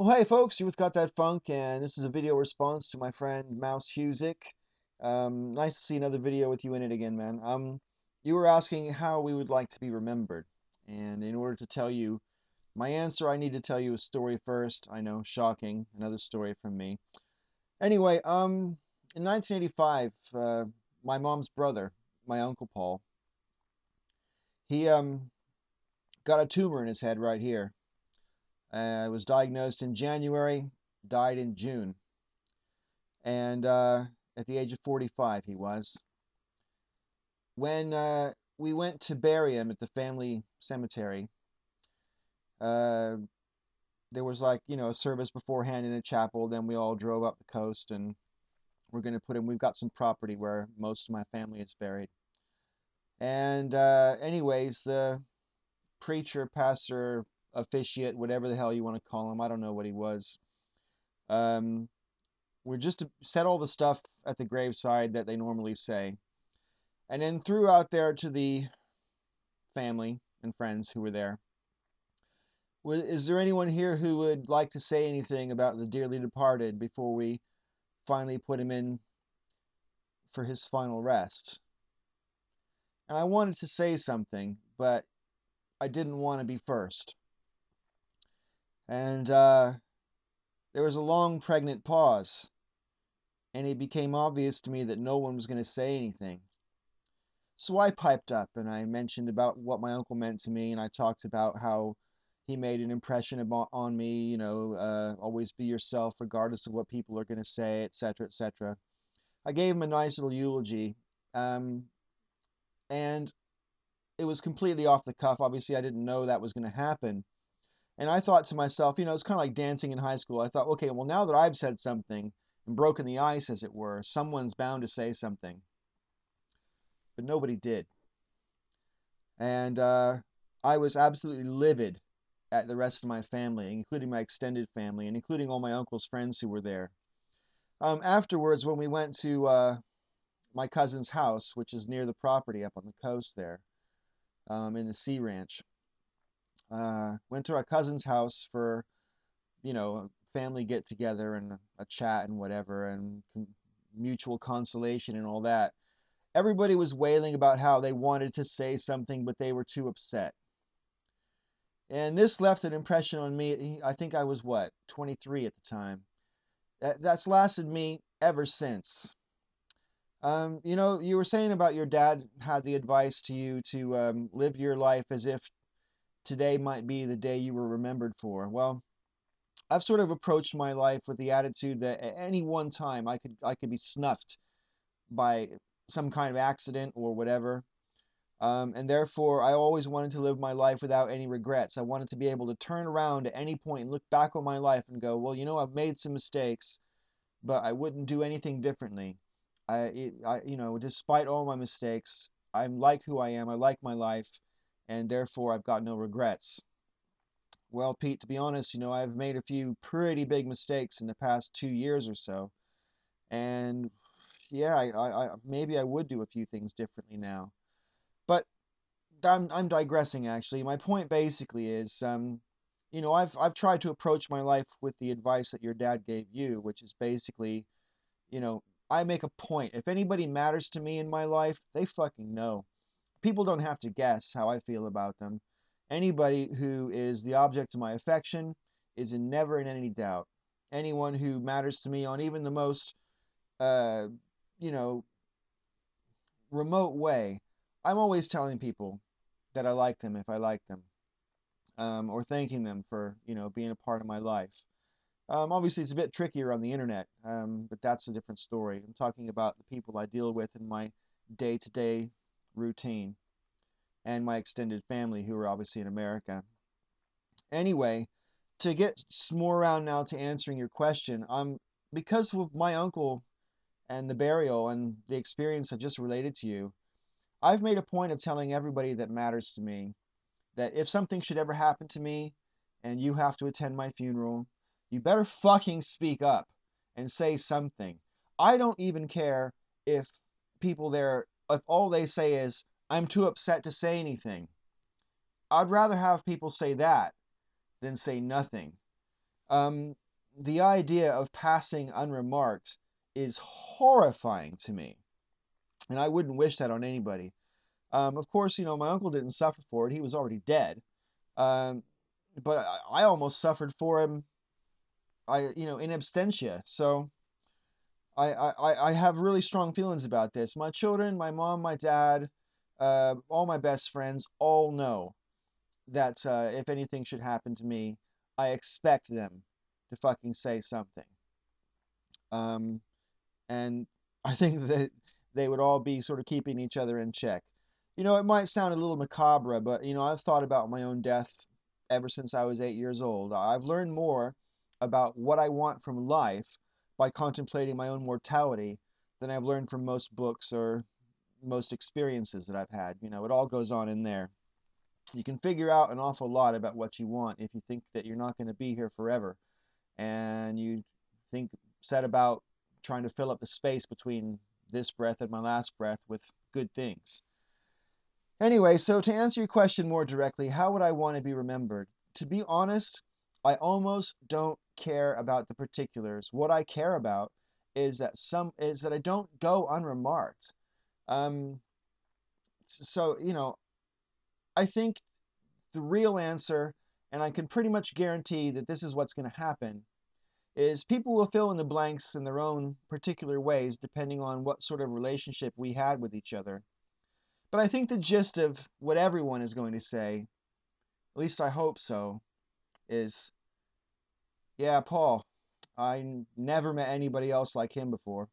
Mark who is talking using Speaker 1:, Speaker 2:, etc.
Speaker 1: Well, hey folks, you're with Got That Funk, and this is a video response to my friend Mouse Husick. Nice to see another video with you in it again, man. You were asking how we would like to be remembered, and in order to tell you my answer, I need to tell you a story first. I know, shocking, another story from me. Anyway, in 1985, my mom's brother, my uncle Paul, he got a tumor in his head right here. Was diagnosed in January, died in June. And at the age of 45 he was. When we went to bury him at the family cemetery, uh, there was like, a service beforehand in a chapel. Then we all drove up the coast and we're going to put him, we've got some property where most of my family is buried. And anyways, the preacher, pastor, officiate, whatever the hell you want to call him, I don't know what he was. We're just to said all the stuff at the graveside that they normally say. And then threw out there to the family and friends who were there. Is there anyone here who would like to say anything about the dearly departed before we finally put him in for his final rest? And I wanted to say something, but I didn't want to be first. And there was a long, pregnant pause, and it became obvious to me that no one was going to say anything. So I piped up and I mentioned about what my uncle meant to me, and I talked about how he made an impression on me, always be yourself regardless of what people are going to say, etc., etc. I gave him a nice little eulogy, um, and it was completely off the cuff. Obviously, I didn't know that was going to happen. And I thought to myself, it's kind of like dancing in high school. I thought, okay, well, now that I've said something and broken the ice, as it were, someone's bound to say something. But nobody did. And I was absolutely livid at the rest of my family, including my extended family, and including all my uncle's friends who were there. Afterwards, when we went to my cousin's house, which is near the property up on the coast there, in the Sea Ranch, went to our cousin's house for, a family get together and a chat and whatever, and mutual consolation and all that. Everybody was wailing about how they wanted to say something, but they were too upset. And this left an impression on me. I think I was, 23 at the time. That's lasted me ever since. You were saying about your dad had the advice to you to live your life as if today might be the day you were remembered for. Well, I've sort of approached my life with the attitude that at any one time I could be snuffed by some kind of accident or whatever. And therefore, I always wanted to live my life without any regrets. I wanted to be able to turn around at any point and look back on my life and go, well, I've made some mistakes, but I wouldn't do anything differently. Despite all my mistakes, I'm like who I am. I like my life, and therefore I've got no regrets. Well, Pete, to be honest, I've made a few pretty big mistakes in the past 2 years or so, and yeah, maybe I would do a few things differently now. But I'm digressing actually. My point basically is, I've tried to approach my life with the advice that your dad gave you, which is basically, you know, I make a point. If anybody matters to me in my life, they fucking know. People don't have to guess how I feel about them. Anybody who is the object of my affection is never in any doubt. Anyone who matters to me on even the most, uh, you know, remote way, I'm always telling people that I like them if I like them, or thanking them for, being a part of my life. Obviously, it's a bit trickier on the internet, but that's a different story. I'm talking about the people I deal with in my day-to-day routine and my extended family who are obviously in America. Anyway, to get more around now to answering your question, because of my uncle and the burial and the experience I just related to you, I've made a point of telling everybody that matters to me that if something should ever happen to me and you have to attend my funeral, you better fucking speak up and say something. I don't even care if people there, if all they say is, I'm too upset to say anything. I'd rather have people say that than say nothing. Um, the idea of passing unremarked is horrifying to me, and I wouldn't wish that on anybody. Of course, my uncle didn't suffer for it; he was already dead. Um, but I almost suffered for him. In absentia. So I have really strong feelings about this. My children, my mom, my dad, all my best friends all know that if anything should happen to me, I expect them to fucking say something. Um, and I think that they would all be sort of keeping each other in check. It might sound a little macabre, but I've thought about my own death ever since I was 8 years old. I've learned more about what I want from life by contemplating my own mortality than I've learned from most books or most experiences that I've had. It all goes on in there. You can figure out an awful lot about what you want if you think that you're not going to be here forever, and you think set about trying to fill up the space between this breath and my last breath with good things. Anyway, so to answer your question more directly, how would I want to be remembered? To be honest, I almost don't care about the particulars. What I care about is that I don't go unremarked. Um, so I think the real answer, and I can pretty much guarantee that this is what's going to happen, is people will fill in the blanks in their own particular ways depending on what sort of relationship we had with each other. But I think the gist of what everyone is going to say, at least I hope so, is, yeah, Paul, I never met anybody else like him before.